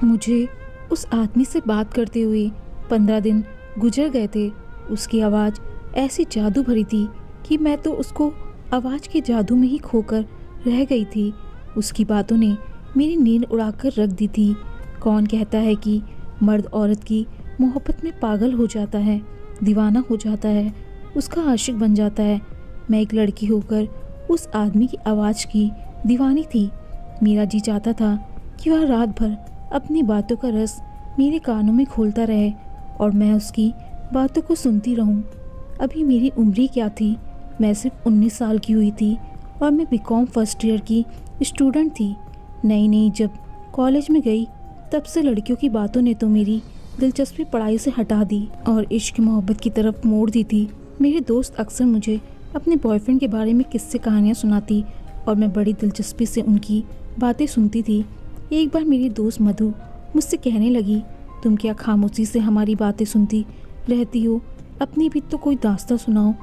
मुझे उस आदमी से बात करते हुए 15 दिन गुजर गए थे। उसकी आवाज़ ऐसी जादू भरी थी कि मैं तो उसको आवाज़ के जादू में ही खोकर रह गई थी। उसकी बातों ने मेरी नींद उड़ाकर रख दी थी। कौन कहता है कि मर्द औरत की मोहब्बत में पागल हो जाता है, दीवाना हो जाता है, उसका आशिक बन जाता है। मैं एक लड़की होकर उस आदमी की आवाज़ की दीवानी थी। मेरा जी चाहता था कि वह रात भर अपनी बातों का रस मेरे कानों में घोलता रहे और मैं उसकी बातों को सुनती रहूं। अभी मेरी उम्र ही क्या थी, मैं सिर्फ 19 साल की हुई थी और मैं बीकॉम फर्स्ट ईयर की स्टूडेंट थी। नई नई जब कॉलेज में गई तब से लड़कियों की बातों ने तो मेरी दिलचस्पी पढ़ाई से हटा दी और इश्क मोहब्बत की तरफ मोड़ दी थी। मेरे दोस्त अक्सर मुझे अपने बॉयफ्रेंड के बारे में किस्से कहानियाँ सुनाती और मैं बड़ी दिलचस्पी से उनकी बातें सुनती थी। एक बार मेरी दोस्त मधु मुझसे कहने लगी, तुम क्या खामोशी से हमारी बातें सुनती रहती हो, अपनी भी तो कोई दास्तां सुनाओ।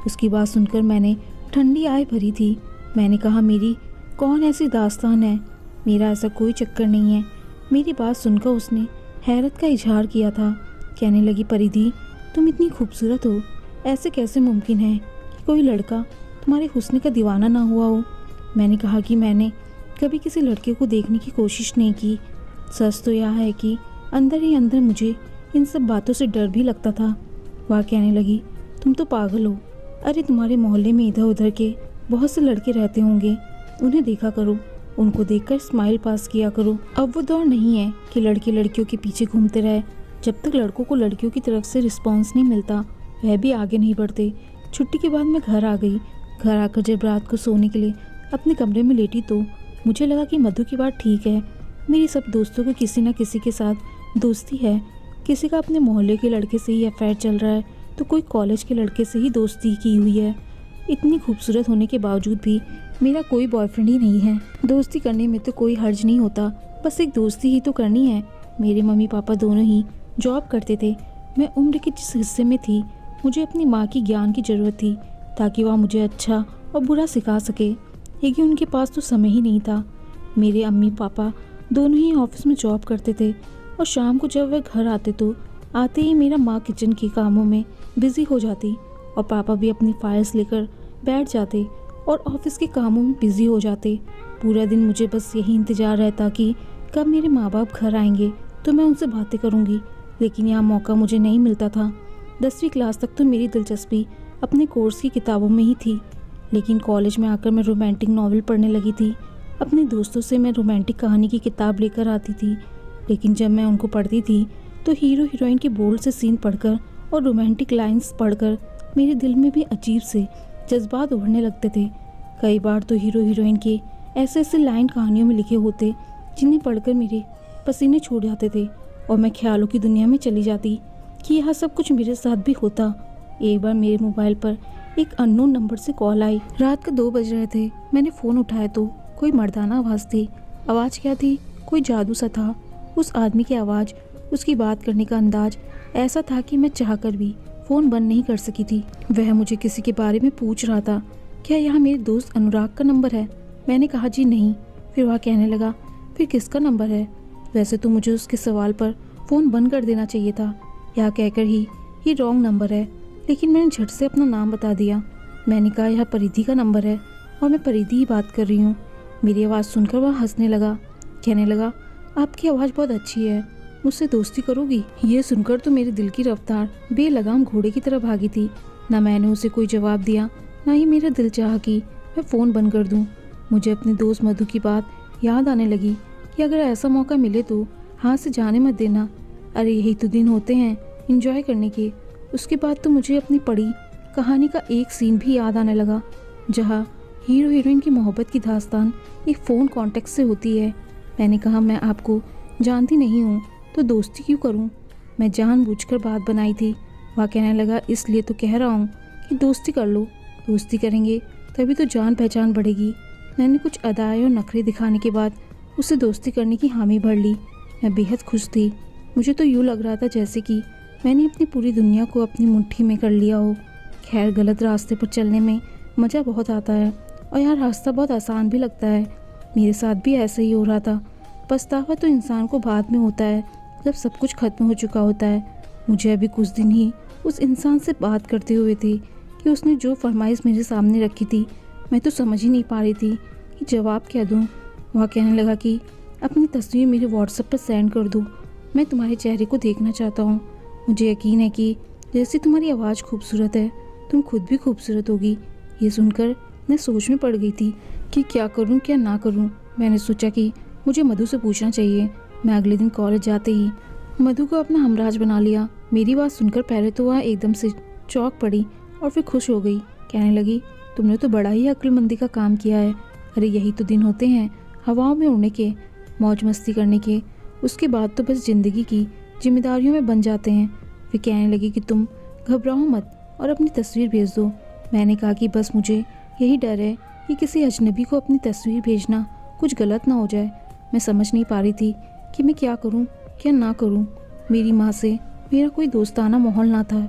उसकी बात सुनकर मैंने ठंडी आह भरी थी। मैंने कहा, मेरी कौन ऐसी दास्तान है, मेरा ऐसा कोई चक्कर नहीं है। मेरी बात सुनकर उसने हैरत का इजहार किया था। कहने लगी, परिधि तुम इतनी खूबसूरत हो, ऐसे कैसे मुमकिन है कि कोई लड़का तुम्हारे हुस्न का दीवाना ना हुआ हो। मैंने कहा कि मैंने कभी किसी लड़के को देखने की कोशिश नहीं की। सच तो यह है कि अंदर ही अंदर मुझे इन सब बातों से डर भी लगता था। वह कहने लगी, तुम तो पागल हो। अरे तुम्हारे मोहल्ले में इधर उधर के बहुत से लड़के रहते होंगे, उन्हें देखा करो, उनको देखकर स्माइल पास किया करो। अब वो दौर नहीं है कि लड़के लड़कियों के पीछे घूमते रहे। जब तक लड़कों को लड़कियों की तरफ से रिस्पॉन्स नहीं मिलता वह भी आगे नहीं बढ़ते। छुट्टी के बाद मैं घर आ गई। घर आकर जब रात को सोने के लिए अपने कमरे में लेटी तो मुझे लगा कि मधु की बात ठीक है। मेरी सब दोस्तों को किसी न किसी के साथ दोस्ती है। किसी का अपने मोहल्ले के लड़के से ही अफेयर चल रहा है तो कोई कॉलेज के लड़के से ही दोस्ती की हुई है। इतनी खूबसूरत होने के बावजूद भी मेरा कोई बॉयफ्रेंड ही नहीं है। दोस्ती करने में तो कोई हर्ज नहीं होता, बस एक दोस्ती ही तो करनी है। मेरे मम्मी पापा दोनों ही जॉब करते थे। मैं उम्र के जिस हिस्से में थी मुझे अपनी माँ की ज्ञान की ज़रूरत थी ताकि वह मुझे अच्छा और बुरा सिखा सके, लेकिन उनके पास तो समय ही नहीं था। मेरे अम्मी पापा दोनों ही ऑफिस में जॉब करते थे और शाम को जब वह घर आते तो आते ही मेरा माँ किचन के कामों में बिजी हो जाती और पापा भी अपनी फाइल्स लेकर बैठ जाते और ऑफिस के कामों में बिजी हो जाते। पूरा दिन मुझे बस यही इंतज़ार रहता कि कब मेरे माँ बाप घर आएंगे तो मैं उनसे बातें करूँगी, लेकिन यहाँ मौका मुझे नहीं मिलता था। 10वीं क्लास तक तो मेरी दिलचस्पी अपने कोर्स की किताबों में ही थी, लेकिन कॉलेज में आकर मैं रोमांटिक नॉवल पढ़ने लगी थी। अपने दोस्तों से मैं रोमांटिक कहानी की किताब लेकर आती थी, लेकिन जब मैं उनको पढ़ती थी तो हीरो हीरोइन के बोल्ड से सीन पढ़कर और रोमांटिक लाइंस पढ़कर मेरे दिल में भी अजीब से जज्बात उभरने लगते थे। कई बार तो हीरो हीरोइन के ऐसे ऐसे लाइन कहानियों में लिखे होते जिन्हें पढ़कर मेरे पसीने छूट जाते थे और मैं ख्यालों की दुनिया में चली जाती कि यह सब कुछ मेरे साथ भी होता। एक बार मेरे मोबाइल पर एक अननोन नंबर से कॉल आई। रात के 2 बज रहे थे। मैंने फ़ोन उठाया तो कोई मर्दाना आवाज़ थी। आवाज़ क्या थी, कोई जादू सा था। उस आदमी की आवाज़, उसकी बात करने का अंदाज ऐसा था कि मैं चाहकर भी फ़ोन बंद नहीं कर सकी थी। वह मुझे किसी के बारे में पूछ रहा था। क्या यह मेरे दोस्त अनुराग का नंबर है? मैंने कहा, जी नहीं। फिर वह कहने लगा, फिर किसका नंबर है? वैसे तो मुझे उसके सवाल पर फ़ोन बंद कर देना चाहिए था। यह कहकर ही ये रॉन्ग नंबर है, लेकिन मैंने झट से अपना नाम बता दिया। मैंने कहा, यह परिधि का नंबर है और मैं परिधि ही बात कर रही हूँ। मेरी आवाज़ सुनकर वह हंसने लगा। कहने लगा, आपकी आवाज़ बहुत अच्छी है, मुझसे दोस्ती करोगी? ये सुनकर तो मेरे दिल की रफ्तार बेलगाम घोड़े की तरह भागी थी। ना मैंने उसे कोई जवाब दिया, ना ही मेरा दिल चाहा कि मैं फ़ोन बंद कर दूँ। मुझे अपनी दोस्त मधु की बात याद आने लगी कि अगर ऐसा मौका मिले तो हाथ से जाने मत देना। अरे यही तो दिन होते हैं एंजॉय करने के। उसके बाद तो मुझे अपनी पढ़ी कहानी का एक सीन भी याद आने लगा जहाँ हीरो हीरोइन की मोहब्बत की दास्तान एक फ़ोन कॉन्टेक्ट से होती है। मैंने कहा, मैं आपको जानती नहीं हूँ तो दोस्ती क्यों करूँ? मैं जानबूझकर बात बनाई थी। वह कहने लगा, इसलिए तो कह रहा हूँ कि दोस्ती कर लो। दोस्ती करेंगे तभी तो जान पहचान बढ़ेगी। मैंने कुछ अदाएँ और नखरे दिखाने के बाद उससे दोस्ती करने की हामी भर ली। मैं बेहद खुश थी। मुझे तो यूँ लग रहा था जैसे कि मैंने अपनी पूरी दुनिया को अपनी मुट्ठी में कर लिया हो। खैर, गलत रास्ते पर चलने में मज़ा बहुत आता है और यहाँ रास्ता बहुत आसान भी लगता है। मेरे साथ भी ऐसा ही हो रहा था। पछतावा तो इंसान को बाद में होता है, जब सब कुछ खत्म हो चुका होता है। मुझे अभी कुछ दिन ही उस इंसान से बात करते हुए थे कि उसने जो फरमाइश मेरे सामने रखी थी, मैं तो समझ ही नहीं पा रही थी कि जवाब क्या दूँ। वह कहने लगा कि अपनी तस्वीर मेरे व्हाट्सएप पर सेंड कर दो, मैं तुम्हारे चेहरे को देखना चाहता हूँ। मुझे यकीन है कि जैसी तुम्हारी आवाज़ खूबसूरत है, तुम खुद भी खूबसूरत होगी। ये सुनकर मैं सोच में पड़ गई थी कि क्या करूँ क्या ना करूँ। मैंने सोचा कि मुझे मधु से पूछना चाहिए। मैं अगले दिन कॉलेज जाते ही मधु को अपना हमराज बना लिया। मेरी बात सुनकर पहले तो वह एकदम से चौंक पड़ी और फिर खुश हो गई। कहने लगी, तुमने तो बड़ा ही अक्लमंदी का काम किया है। अरे यही तो दिन होते हैं हवाओं में उड़ने के, मौज मस्ती करने के। उसके बाद तो बस ज़िंदगी की जिम्मेदारियों में बन जाते हैं। फिर कहने लगी कि तुम घबराओ मत और अपनी तस्वीर भेज दो। मैंने कहा कि बस मुझे यही डर है कि किसी अजनबी को अपनी तस्वीर भेजना कुछ गलत ना हो जाए। मैं समझ नहीं पा रही थी कि मैं क्या करूं क्या ना करूं। मेरी माँ से मेरा कोई दोस्ताना माहौल ना था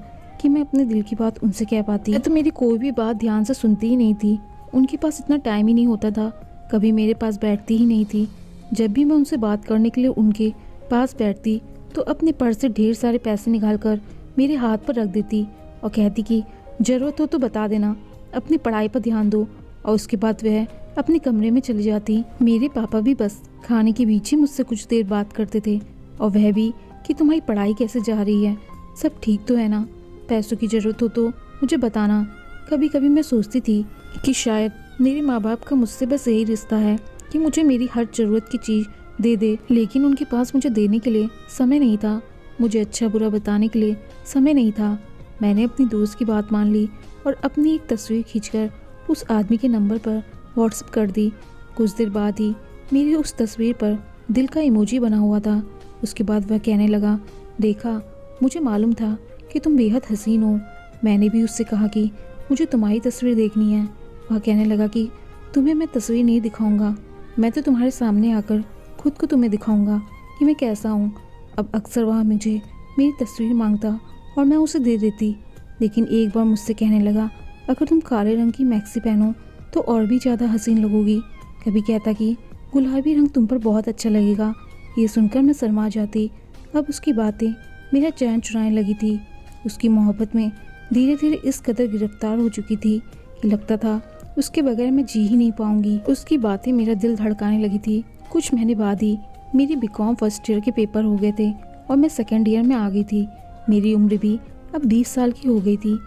कि मैं अपने दिल की बात उनसे कह पाती। तो मेरी कोई भी बात ध्यान से सुनती ही नहीं थी। उनके पास इतना टाइम ही नहीं होता था, कभी मेरे पास बैठती ही नहीं थी। जब भी मैं उनसे बात करने के लिए उनके पास बैठती तो अपने पर्स से ढेर सारे पैसे निकाल कर मेरे हाथ पर रख देती और कहती कि ज़रूरत हो तो बता देना, अपनी पढ़ाई पर ध्यान दो। और उसके बाद वह अपने कमरे में चली जाती। मेरे पापा भी बस खाने के बीच ही मुझसे कुछ देर बात करते थे, और वह भी कि तुम्हारी पढ़ाई कैसे जा रही है, सब ठीक तो है ना, पैसों की ज़रूरत हो तो मुझे बताना। कभी कभी मैं सोचती थी कि शायद मेरे माँ बाप का मुझसे बस यही रिश्ता है कि मुझे मेरी हर ज़रूरत की चीज़ दे दे, लेकिन उनके पास मुझे देने के लिए समय नहीं था, मुझे अच्छा बुरा बताने के लिए समय नहीं था। मैंने अपनी दोस्त की बात मान ली और अपनी एक तस्वीर खींचकर उस आदमी के नंबर पर व्हाट्सएप कर दी। कुछ देर बाद ही मेरी उस तस्वीर पर दिल का इमोजी बना हुआ था। उसके बाद वह कहने लगा, देखा, मुझे मालूम था कि तुम बेहद हसीन हो। मैंने भी उससे कहा कि मुझे तुम्हारी तस्वीर देखनी है। वह कहने लगा कि तुम्हें मैं तस्वीर नहीं दिखाऊंगा, मैं तो तुम्हारे सामने आकर खुद को तुम्हें दिखाऊंगा कि मैं कैसा हूँ। अब अक्सर वह मुझे मेरी तस्वीर मांगता और मैं उसे दे देती, लेकिन एक बार मुझसे कहने लगा, अगर तुम काले रंग की मैक्सी पहनो तो और भी ज़्यादा हसीन लगोगी। कभी कहता कि गुलाबी रंग तुम पर बहुत अच्छा लगेगा। ये सुनकर मैं शर्मा जाती। अब उसकी बातें मेरा चैन चुराने लगी थी। उसकी मोहब्बत में धीरे धीरे इस कदर गिरफ्तार हो चुकी थी कि लगता था उसके बगैर मैं जी ही नहीं पाऊंगी। उसकी बातें मेरा दिल धड़काने लगी थी। कुछ महीने बाद ही मेरी बीकॉम फर्स्ट ईयर के पेपर हो गए थे और मैं सेकेंड ईयर में आ गई थी। मेरी उम्र भी अब 20 साल की हो गई थी।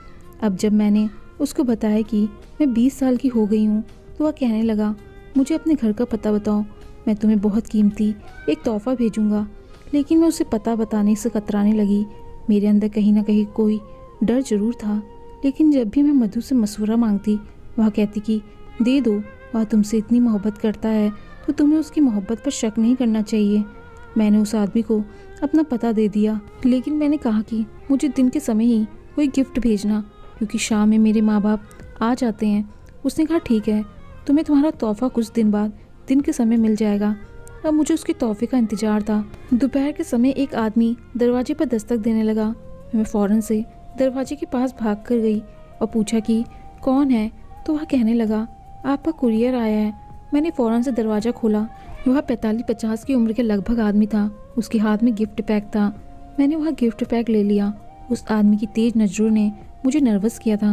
अब जब मैंने उसको बताया कि मैं 20 साल की हो गई हूँ तो वह कहने लगा, मुझे अपने घर का पता बताओ, मैं तुम्हें बहुत कीमती एक तोहफा भेजूंगा। लेकिन मैं उसे पता बताने से कतराने लगी। मेरे अंदर कहीं ना कहीं कोई डर जरूर था, लेकिन जब भी मैं मधु से मशवरा मांगती वह कहती कि दे दो, वह तुमसे इतनी मोहब्बत करता है तो तुम्हें उसकी मोहब्बत पर शक नहीं करना चाहिए। मैंने उस आदमी को अपना पता दे दिया, लेकिन मैंने कहा कि मुझे दिन के समय ही कोई गिफ्ट भेजना, क्योंकि शाम में मेरे माँ बाप आ जाते हैं। उसने कहा ठीक है, तुम्हें तुम्हारा तोहफा कुछ दिन बाद दिन के समय मिल जाएगा। अब मुझे उसके तोहफे का इंतजार था। दोपहर के समय एक आदमी दरवाजे पर दस्तक देने लगा। मैं फ़ौरन से दरवाजे के पास भाग कर गई और पूछा कि कौन है, तो वह कहने लगा, आपका कुरियर आया है। मैंने फ़ौरन से दरवाज़ा खोला। वह 45-50 की उम्र के लगभग आदमी था। उसके हाथ में गिफ्ट पैक था। मैंने वह गिफ्ट पैक ले लिया। उस आदमी की तेज़ नज़रों ने मुझे नर्वस किया था।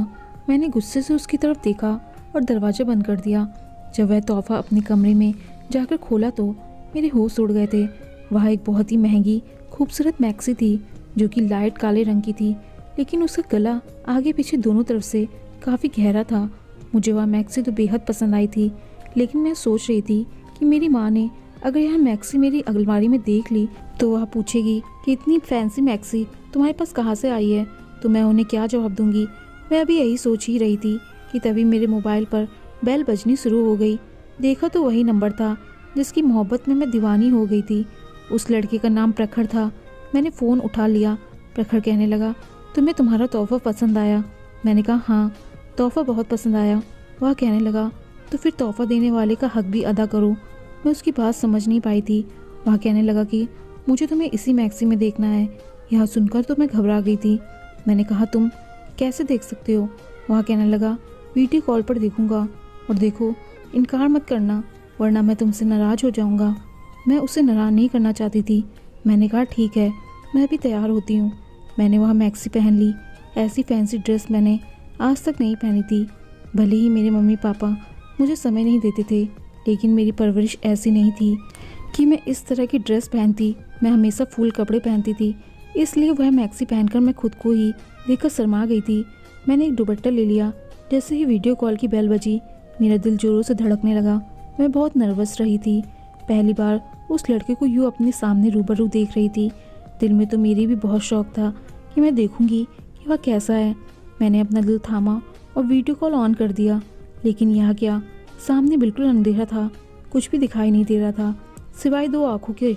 मैंने गुस्से से उसकी तरफ देखा और दरवाज़ा बंद कर दिया। जब वह तोहफा अपने कमरे में जाकर खोला तो मेरे होश उड़ गए थे। वह एक बहुत ही महंगी खूबसूरत मैक्सी थी जो कि लाइट काले रंग की थी, लेकिन उसका गला आगे पीछे दोनों तरफ से काफ़ी गहरा था। मुझे वह मैक्सी तो बेहद पसंद आई थी, लेकिन मैं सोच रही थी कि मेरी माँ ने अगर यह मैक्सी मेरी अलमारी में देख ली तो वह पूछेगी कि इतनी फैंसी मैक्सी तुम्हारे पास कहाँ से आई है, तो मैं उन्हें क्या जवाब दूंगी। मैं अभी यही सोच ही रही थी कि तभी मेरे मोबाइल पर बेल बजनी शुरू हो गई। देखा तो वही नंबर था जिसकी मोहब्बत में मैं दीवानी हो गई थी। उस लड़के का नाम प्रखर था। मैंने फ़ोन उठा लिया। प्रखर कहने लगा, तुम्हें तुम्हारा तोहफा पसंद आया? मैंने कहा हाँ, तोहफा बहुत पसंद आया। वह कहने लगा, तो फिर तोहफा देने वाले का हक भी अदा करो। मैं उसकी बात समझ नहीं पाई थी। वह कहने लगा कि मुझे तुम्हें इसी मैक्सी में देखना है। यह सुनकर तो मैं घबरा गई थी। मैंने कहा, तुम कैसे देख सकते हो? वह कहने लगा, वीडियो कॉल पर देखूंगा, और देखो, इनकार मत करना वरना मैं तुमसे नाराज़ हो जाऊंगा। मैं उसे नाराज़ नहीं करना चाहती थी। मैंने कहा ठीक है, मैं भी तैयार होती हूँ। मैंने वहाँ मैक्सी पहन ली। ऐसी फैंसी ड्रेस मैंने आज तक नहीं पहनी थी। भले ही मेरे मम्मी पापा मुझे समय नहीं देते थे, लेकिन मेरी परवरिश ऐसी नहीं थी कि मैं इस तरह की ड्रेस पहनती। मैं हमेशा फुल कपड़े पहनती थी, इसलिए वह मैक्सी पहनकर मैं खुद को ही देखकर शर्मा गई थी। मैंने एक दुपट्टा ले लिया। जैसे ही वीडियो कॉल की बेल बजी, मेरा दिल जोरों से धड़कने लगा। मैं बहुत नर्वस रही थी। पहली बार उस लड़के को यूँ अपने सामने रूबरू देख रही थी। दिल में तो मेरी भी बहुत शौक था कि मैं देखूंगी कि वह कैसा है। मैंने अपना दिल थामा और वीडियो कॉल ऑन कर दिया। लेकिन यह क्या, सामने बिल्कुल अंधेरा था, कुछ भी दिखाई नहीं दे रहा था सिवाय दो आँखों के।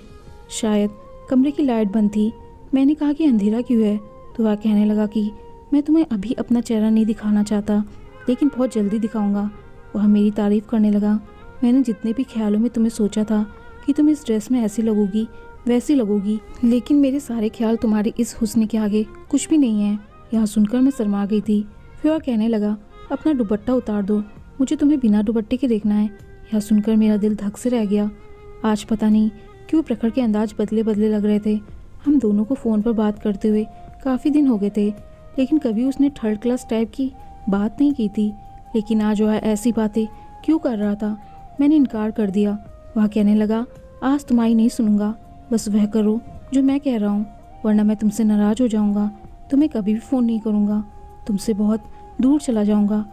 शायद कमरे की लाइट बंद थी। मैंने कहा कि अंधेरा क्यों है, तो वह कहने लगा कि मैं तुम्हें अभी अपना चेहरा नहीं दिखाना चाहता, लेकिन बहुत जल्दी दिखाऊंगा। वह मेरी तारीफ़ करने लगा। मैंने जितने भी ख्यालों में तुम्हें सोचा था कि तुम इस ड्रेस में ऐसी लगोगी वैसी लगोगी, लेकिन मेरे सारे ख्याल तुम्हारे इस हुस्न के आगे कुछ भी नहीं है। यह सुनकर मैं शर्मा गई थी। फिर वह कहने लगा, अपना दुपट्टा उतार दो, मुझे तुम्हें बिना दुपट्टे के देखना है। यह सुनकर मेरा दिल धक से रह गया। आज पता नहीं क्यों प्रखर के अंदाज बदले बदले लग रहे थे। हम दोनों को फ़ोन पर बात करते हुए काफ़ी दिन हो गए थे, लेकिन कभी उसने थर्ड क्लास टाइप की बात नहीं की थी। लेकिन आज वह ऐसी बातें क्यों कर रहा था। मैंने इनकार कर दिया। वह कहने लगा, आज तुम्हारी नहीं सुनूंगा, बस वह करो जो मैं कह रहा हूँ, वरना मैं तुमसे नाराज़ हो जाऊँगा। तुम्हें कभी भी फ़ोन नहीं करूँगा, तुमसे बहुत दूर चला जाऊँगा।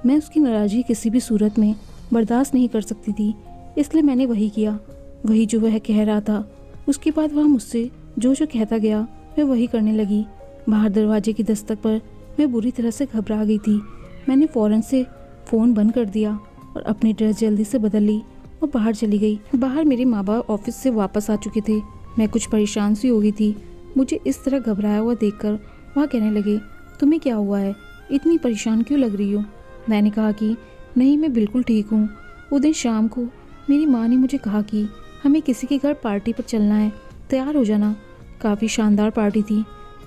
मैं उसकी नाराज़गी किसी भी सूरत में बर्दाश्त नहीं कर सकती थी, इसलिए मैंने वही किया, वही जो वह कह रहा था। उसके बाद वह मुझसे जो जो कहता गया मैं वही करने लगी। बाहर दरवाजे की दस्तक पर मैं बुरी तरह से घबरा गई थी। मैंने फ़ौरन से फ़ोन बंद कर दिया और अपनी ड्रेस जल्दी से बदल ली और बाहर चली गई। बाहर मेरे माँ बाप ऑफिस से वापस आ चुके थे। मैं कुछ परेशान सी हो गई थी। मुझे इस तरह घबराया हुआ देखकर वह कहने लगे, तुम्हें क्या हुआ है, इतनी परेशान क्यों लग रही हो। मैंने कहा कि नहीं, मैं बिल्कुल ठीक हूँ। वो दिन शाम को मेरी माँ ने मुझे कहा कि हमें किसी के घर पार्टी पर चलना है, तैयार हो जाना। काफ़ी शानदार पार्टी थी,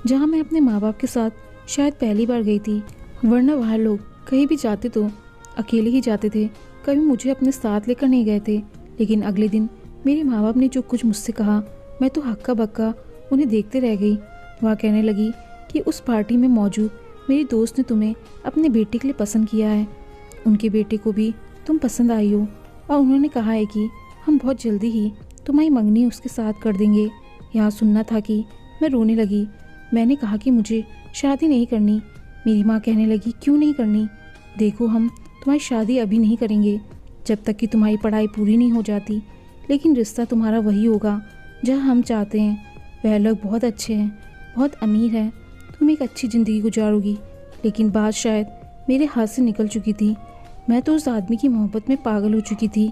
जहाँ मैं अपने माँ बाप के साथ शायद पहली बार गई थी, वरना वह लोग कहीं भी जाते तो अकेले ही जाते थे, कभी मुझे अपने साथ लेकर नहीं गए थे। लेकिन अगले दिन मेरे माँ बाप ने जो कुछ मुझसे कहा, मैं तो हक्का बक्का उन्हें देखते रह गई। वह कहने लगी कि उस पार्टी में मौजूद मेरी दोस्त ने तुम्हें अपने बेटे के लिए पसंद किया है, उनके बेटे को भी तुम पसंद आई हो, और उन्होंने कहा है कि हम बहुत जल्दी ही तुम्हारी मंगनी उसके साथ कर देंगे। यहाँ सुनना था कि मैं रोने लगी। मैंने कहा कि मुझे शादी नहीं करनी। मेरी माँ कहने लगी, क्यों नहीं करनी, देखो हम तुम्हारी शादी अभी नहीं करेंगे जब तक कि तुम्हारी पढ़ाई पूरी नहीं हो जाती, लेकिन रिश्ता तुम्हारा वही होगा जहाँ हम चाहते हैं। वह लोग बहुत अच्छे हैं, बहुत अमीर हैं, तुम एक अच्छी ज़िंदगी गुजारोगी। लेकिन बात शायद मेरे हाथ से निकल चुकी थी। मैं तो उस आदमी की मोहब्बत में पागल हो चुकी थी।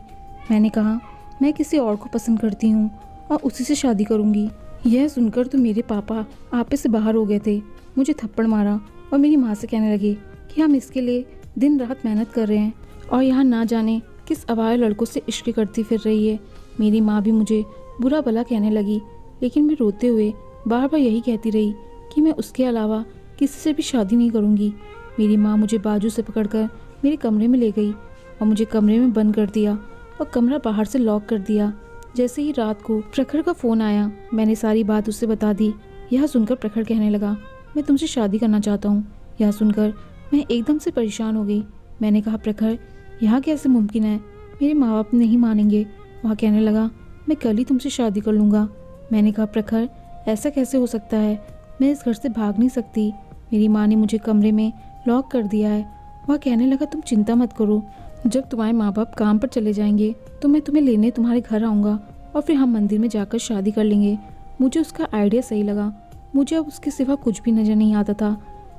मैंने कहा, मैं किसी और को पसंद करती हूँ और उसी से शादी करूँगी। यह सुनकर तो मेरे पापा आपे से बाहर हो गए थे, मुझे थप्पड़ मारा और मेरी माँ से कहने लगे कि हम इसके लिए दिन रात मेहनत कर रहे हैं और यहाँ ना जाने किस आवारा लड़कों से इश्क करती फिर रही है। मेरी माँ भी मुझे बुरा भला कहने लगी, लेकिन मैं रोते हुए बार बार यही कहती रही कि मैं उसके अलावा किसी से भी शादी नहीं करूँगी। मेरी माँ मुझे बाजू से पकड़कर मेरे कमरे में ले गई और मुझे कमरे में बंद कर दिया और कमरा बाहर से लॉक कर दिया। जैसे ही रात को प्रखर का फ़ोन आया, मैंने सारी बात उससे बता दी। यह सुनकर प्रखर कहने लगा, मैं तुमसे शादी करना चाहता हूँ। यह सुनकर मैं एकदम से परेशान हो गई। मैंने कहा, प्रखर यह कैसे मुमकिन है, मेरे माँ बाप नहीं मानेंगे। वह कहने लगा, मैं कल ही तुमसे शादी कर लूँगा। मैंने कहा, प्रखर ऐसा कैसे हो सकता है, मैं इस घर से भाग नहीं सकती। मेरी माँ ने मुझे कमरे में लॉक कर दिया है। वह कहने लगा, तुम चिंता मत करो, जब तुम्हारे माँ बाप काम पर चले जाएंगे तो मैं तुम्हें लेने तुम्हारे घर आऊँगा और फिर हम मंदिर में जाकर शादी कर लेंगे। मुझे उसका आइडिया सही लगा। मुझे अब उसके सिवा कुछ भी नज़र नहीं आता था।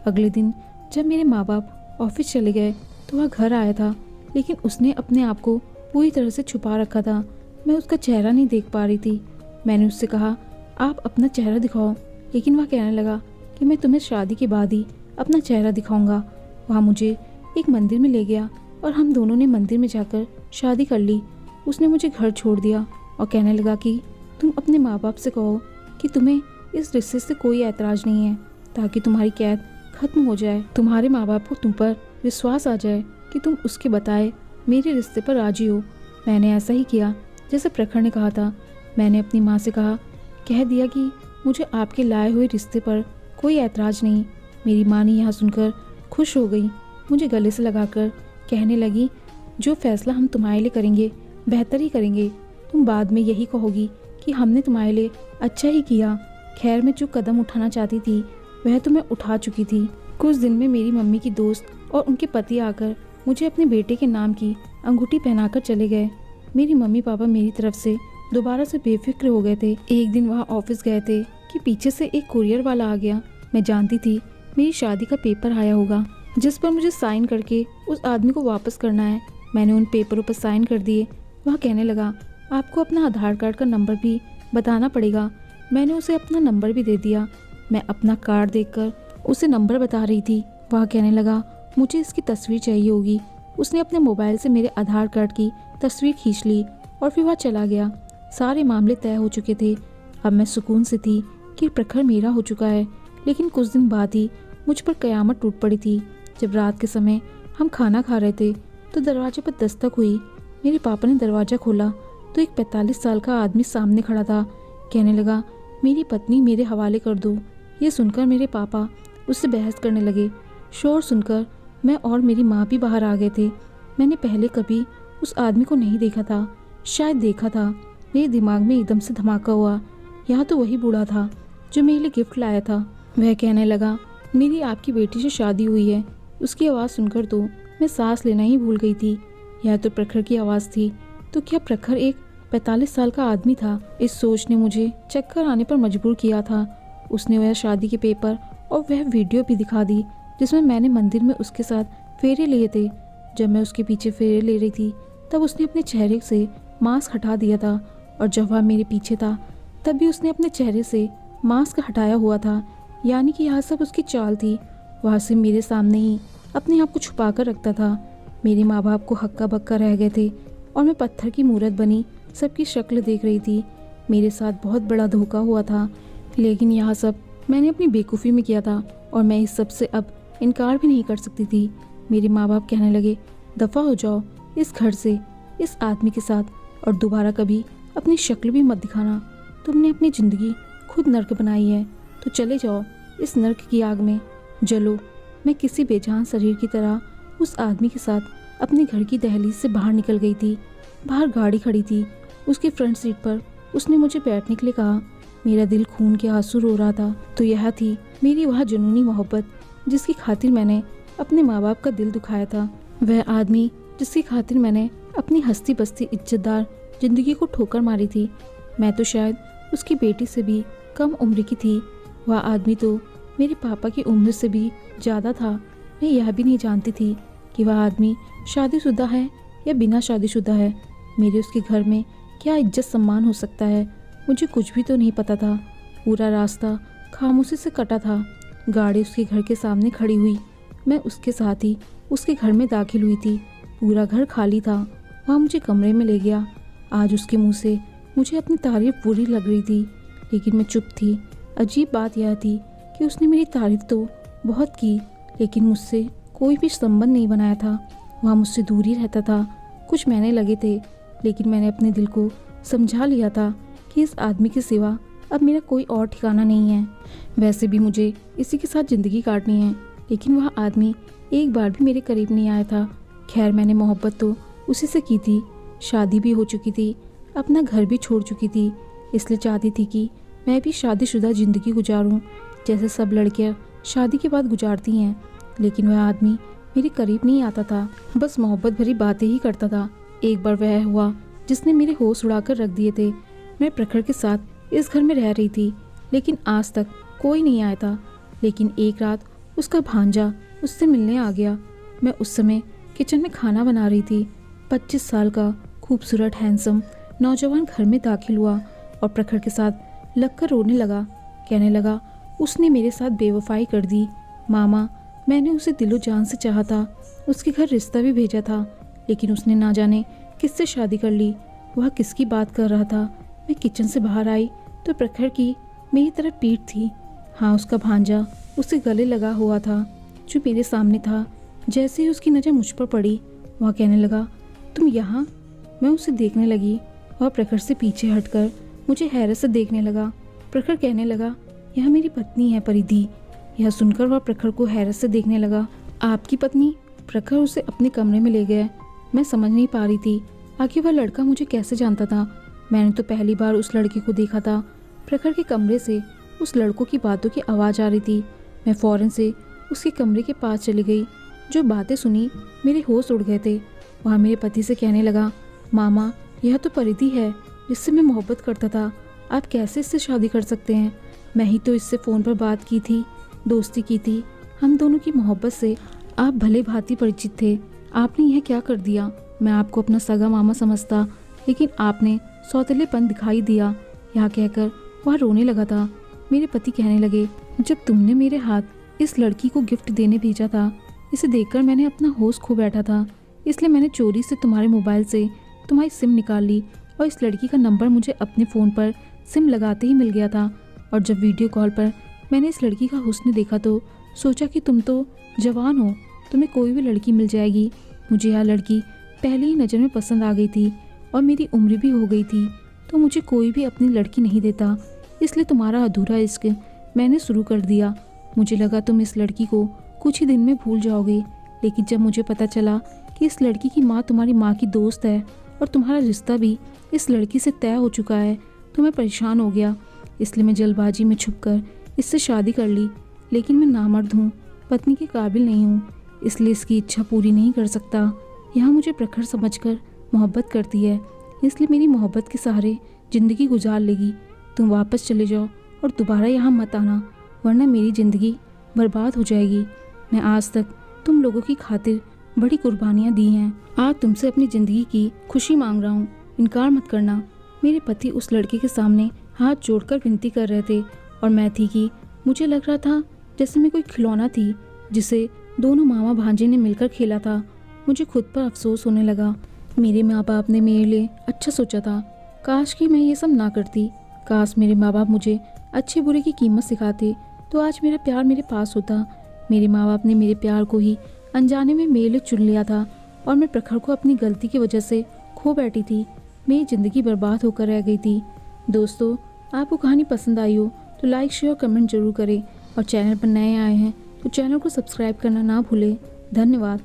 अगले दिन जब मेरे माँ बाप ऑफिस चले गए तो वह घर आया था, लेकिन उसने अपने आप को पूरी तरह से छुपा रखा था। मैं उसका चेहरा नहीं देख पा रही थी। मैंने उससे कहा, आप अपना चेहरा दिखाओ, लेकिन वह कहने लगा कि मैं तुम्हें शादी के बाद ही अपना चेहरा दिखाऊंगा। वह मुझे एक मंदिर में ले गया और हम दोनों ने मंदिर में जाकर शादी कर ली। उसने मुझे घर छोड़ दिया और कहने लगा कि तुम अपने माँ बाप से कहो कि तुम्हें इस रिश्ते से कोई ऐतराज़ नहीं है, ताकि तुम्हारी कैद खत्म हो जाए, तुम्हारे माँ बाप को तुम पर विश्वास आ जाए कि तुम उसके बताए मेरे रिश्ते पर राजी हो। मैंने ऐसा ही किया जैसे प्रखर ने कहा था। मैंने अपनी माँ से कह दिया कि मुझे आपके लाए हुए रिश्ते पर कोई ऐतराज़ नहीं। मेरी माँ ने यह सुनकर खुश हो गई, मुझे गले से लगाकर कहने लगी, जो फैसला हम तुम्हारे लिए करेंगे बेहतर ही करेंगे। तुम बाद में यही कहोगी कि हमने तुम्हारे लिए अच्छा ही किया। खैर, मैं जो कदम उठाना चाहती थी वह तो मैं उठा चुकी थी। कुछ दिन में मेरी मम्मी की दोस्त और उनके पति आकर मुझे अपने बेटे के नाम की अंगूठी पहनाकर चले गए। मेरी मम्मी पापा मेरी तरफ से दोबारा से बेफिक्र हो गए थे। एक दिन वहाँ ऑफिस गए थे कि पीछे से एक कुरियर वाला आ गया। मैं जानती थी मेरी शादी का पेपर आया होगा जिस पर मुझे साइन करके उस आदमी को वापस करना है। मैंने उन पेपरों पर साइन कर दिए। वह कहने लगा, आपको अपना आधार कार्ड का नंबर भी बताना पड़ेगा। मैंने उसे अपना नंबर भी दे दिया। मैं अपना कार्ड देखकर उसे नंबर बता रही थी। वह कहने लगा, मुझे इसकी तस्वीर चाहिए होगी। उसने अपने मोबाइल से मेरे आधार कार्ड की तस्वीर खींच ली और फिर वह चला गया। सारे मामले तय हो चुके थे। अब मैं सुकून से थी कि प्रखर मेरा हो चुका है। लेकिन कुछ दिन बाद ही मुझ पर कयामत टूट पड़ी थी। जब रात के समय हम खाना खा रहे थे तो दरवाजे पर दस्तक हुई। मेरे पापा ने दरवाज़ा खोला तो एक 45 साल का आदमी सामने खड़ा था। कहने लगा, मेरी पत्नी मेरे हवाले कर दो। ये सुनकर मेरे पापा उससे बहस करने लगे। शोर सुनकर मैं और मेरी माँ भी बाहर आ गए थे। मैंने पहले कभी उस आदमी को नहीं देखा था, शायद देखा था। मेरे दिमाग में एकदम से धमाका हुआ। यहाँ तो वही बूढ़ा था जो मेरे लिए गिफ्ट लाया था। वह कहने लगा, मेरी आपकी बेटी से शादी हुई है। उसकी आवाज़ सुनकर तो मैं सांस लेना ही भूल गई थी। यह तो प्रखर की आवाज़ थी। तो क्या प्रखर एक 45 साल का आदमी था? इस सोच ने मुझे चक्कर आने पर मजबूर किया था। उसने वह शादी के पेपर और वह वीडियो भी दिखा दी जिसमें मैंने मंदिर में उसके साथ फेरे लिए थे। जब मैं उसके पीछे फेरे ले रही थी तब उसने अपने चेहरे से मास्क हटा दिया था, और जब वह मेरे पीछे था तब भी उसने अपने चेहरे से मास्क हटाया हुआ था। यानी कि यह सब उसकी चाल थी। वह सिर्फ मेरे सामने ही अपने आप को छुपा कर रखता था। मेरे माँ बाप को हक्का बक्का रह गए थे और मैं पत्थर की मूरत बनी सबकी शक्ल देख रही थी। मेरे साथ बहुत बड़ा धोखा हुआ था, लेकिन यह सब मैंने अपनी बेवकूफ़ी में किया था और मैं इस सब से अब इनकार भी नहीं कर सकती थी। मेरे माँ बाप कहने लगे, दफ़ा हो जाओ इस घर से, इस आदमी के साथ, और दोबारा कभी अपनी शक्ल भी मत दिखाना। तुमने अपनी ज़िंदगी खुद नर्क बनाई है तो चले जाओ इस नर्क की आग में जलो। मैं किसी बेजान शरीर की तरह उस आदमी के साथ अपने घर की दहलीज से बाहर निकल गई थी। बाहर गाड़ी खड़ी थी। उसके फ्रंट सीट पर उसने मुझे बैठने के लिए कहा। मेरा दिल खून के आंसू रो रहा था। तो यह थी मेरी वह जुनूनी मोहब्बत जिसकी खातिर मैंने अपने माँ बाप का दिल दुखाया था। वह आदमी जिसकी खातिर मैंने अपनी हंसती बसती इज्जतदार जिंदगी को ठोकर मारी थी। मैं तो शायद उसकी बेटी से भी कम उम्र की थी। वह आदमी तो मेरे पापा की उम्र से भी ज़्यादा था। मैं यह भी नहीं जानती थी कि वह आदमी शादीशुदा है या बिना शादीशुदा है। मेरे उसके घर में क्या इज्जत सम्मान हो सकता है, मुझे कुछ भी तो नहीं पता था। पूरा रास्ता खामोशी से कटा था। गाड़ी उसके घर के सामने खड़ी हुई। मैं उसके साथ ही उसके घर में दाखिल हुई थी। पूरा घर खाली था। वह मुझे कमरे में ले गया। आज उसके मुंह से मुझे अपनी तारीफ बुरी लग रही थी, लेकिन मैं चुप थी। अजीब बात यह थी कि उसने मेरी तारीफ तो बहुत की, लेकिन मुझसे कोई भी संबंध नहीं बनाया था। वह मुझसे दूर ही रहता था। कुछ महीने लगे थे, लेकिन मैंने अपने दिल को समझा लिया था कि इस आदमी के सिवा अब मेरा कोई और ठिकाना नहीं है। वैसे भी मुझे इसी के साथ ज़िंदगी काटनी है, लेकिन वह आदमी एक बार भी मेरे करीब नहीं आया था। खैर, मैंने मोहब्बत तो उसी से की थी। शादी भी हो चुकी थी, अपना घर भी छोड़ चुकी थी। इसलिए चाहती थी कि मैं भी शादीशुदा ज़िंदगी गुजारूं, जैसे सब लड़कियां शादी के बाद गुजारती हैं। लेकिन वह आदमी मेरे करीब नहीं आता था, बस मोहब्बत भरी बातें ही करता था। एक बार वह हुआ जिसने मेरे होश उड़ाकर रख दिए थे। मैं प्रखर के साथ इस घर में रह रही थी, लेकिन आज तक कोई नहीं आया था। लेकिन एक रात उसका भांजा उससे मिलने आ गया। मैं उस समय किचन में खाना बना रही थी। 25 साल का खूबसूरत हैंडसम नौजवान घर में दाखिल हुआ और प्रखर के साथ लगकर रोने लगा। कहने लगा, उसने मेरे साथ बेवफाई कर दी। मामा, मैंने उसे दिलो जान से चाहा था। उसके घर रिश्ता भी भेजा था, लेकिन उसने ना जाने किससे शादी कर ली। वह किसकी बात कर रहा था? मैं किचन से बाहर आई तो प्रखर की मेरी तरफ पीठ थी। हाँ, उसका भांजा उसके गले लगा हुआ था, जो मेरे सामने था। जैसे ही उसकी नज़र मुझ पर पड़ी, वह कहने लगा, तुम यहाँ? मैं उसे देखने लगी। वह प्रखर से पीछे हटकर मुझे हैरत से देखने लगा। प्रखर कहने लगा, यह मेरी पत्नी है परिधि। यह सुनकर वह प्रखर को हैरत से देखने लगा। आपकी पत्नी? प्रखर उसे अपने कमरे में ले गया। मैं समझ नहीं पा रही थी आखिर वह लड़का मुझे कैसे जानता था। मैंने तो पहली बार उस लड़के को देखा था। प्रखर के कमरे से उस लड़कों की बातों की आवाज़ आ रही थी। मैं फौरन से उसके कमरे के पास चली गई। जो बातें सुनी मेरे होश उड़ गए थे। वह मेरे पति से कहने लगा, मामा यह तो परिधि है जिससे मैं मोहब्बत करता था। आप कैसे इससे शादी कर सकते हैं? मैं ही तो इससे फ़ोन पर बात की थी, दोस्ती की थी। हम दोनों की मोहब्बत से आप भले भांति परिचित थे। आपने यह क्या कर दिया? मैं आपको अपना सगा मामा समझता, लेकिन आपने सौतेलेपन दिखाई दिया। यह कहकर वह रोने लगा था। मेरे पति कहने लगे, जब तुमने मेरे हाथ इस लड़की को गिफ्ट देने भेजा था, इसे देखकर मैंने अपना होश खो बैठा था। इसलिए मैंने चोरी से तुम्हारे मोबाइल से तुम्हारी सिम निकाल ली और इस लड़की का नंबर मुझे अपने फ़ोन पर सिम लगाते ही मिल गया था। और जब वीडियो कॉल पर मैंने इस लड़की का हुस्न देखा तो सोचा कि तुम तो जवान हो, तुम्हें कोई भी लड़की मिल जाएगी। मुझे यह लड़की पहली ही नज़र में पसंद आ गई थी और मेरी उम्र भी हो गई थी, तो मुझे कोई भी अपनी लड़की नहीं देता। इसलिए तुम्हारा अधूरा इश्क मैंने शुरू कर दिया। मुझे लगा तुम इस लड़की को कुछ ही दिन में भूल जाओगे, लेकिन जब मुझे पता चला कि इस लड़की की माँ तुम्हारी माँ की दोस्त है और तुम्हारा रिश्ता भी इस लड़की से तय हो चुका है, तो मैं परेशान हो गया। इसलिए मैं जल्दबाजी में छुपकर इससे शादी कर ली। लेकिन मैं नामर्द हूँ, पत्नी के काबिल नहीं हूँ, इसलिए इसकी इच्छा पूरी नहीं कर सकता। यहाँ मुझे प्रखर समझकर मोहब्बत करती है, इसलिए मेरी मोहब्बत के सहारे ज़िंदगी गुजार लेगी। तुम वापस चले जाओ और दोबारा यहाँ मत आना, वरना मेरी ज़िंदगी बर्बाद हो जाएगी। मैं आज तक तुम लोगों की खातिर बड़ी कुर्बानियाँ दी हैं। आज तुमसे अपनी ज़िंदगी की खुशी मांग रहा हूँ, इनकार मत करना। मेरे पति उस लड़के के सामने हाथ जोड़कर विनती कर रहे थे और मैं थी कि मुझे लग रहा था जैसे मैं कोई खिलौना थी जिसे दोनों मामा भांजे ने मिलकर खेला था। मुझे खुद पर अफसोस होने लगा। मेरे माँ बाप ने मेरे लिए अच्छा सोचा था। काश कि मैं ये सब ना करती। काश मेरे माँ बाप मुझे अच्छे बुरे की कीमत सिखाते, तो आज मेरा प्यार मेरे पास होता। मेरे माँ बाप ने मेरे प्यार को ही अनजाने में मेरे लिए चुन लिया था और मैं प्रखर को अपनी गलती की वजह से खो बैठी थी। मेरी ज़िंदगी बर्बाद होकर रह गई थी। दोस्तों, आपको कहानी पसंद आई हो तो लाइक शेयर कमेंट जरूर करें और चैनल पर नए आए हैं तो चैनल को सब्सक्राइब करना ना भूलें। धन्यवाद।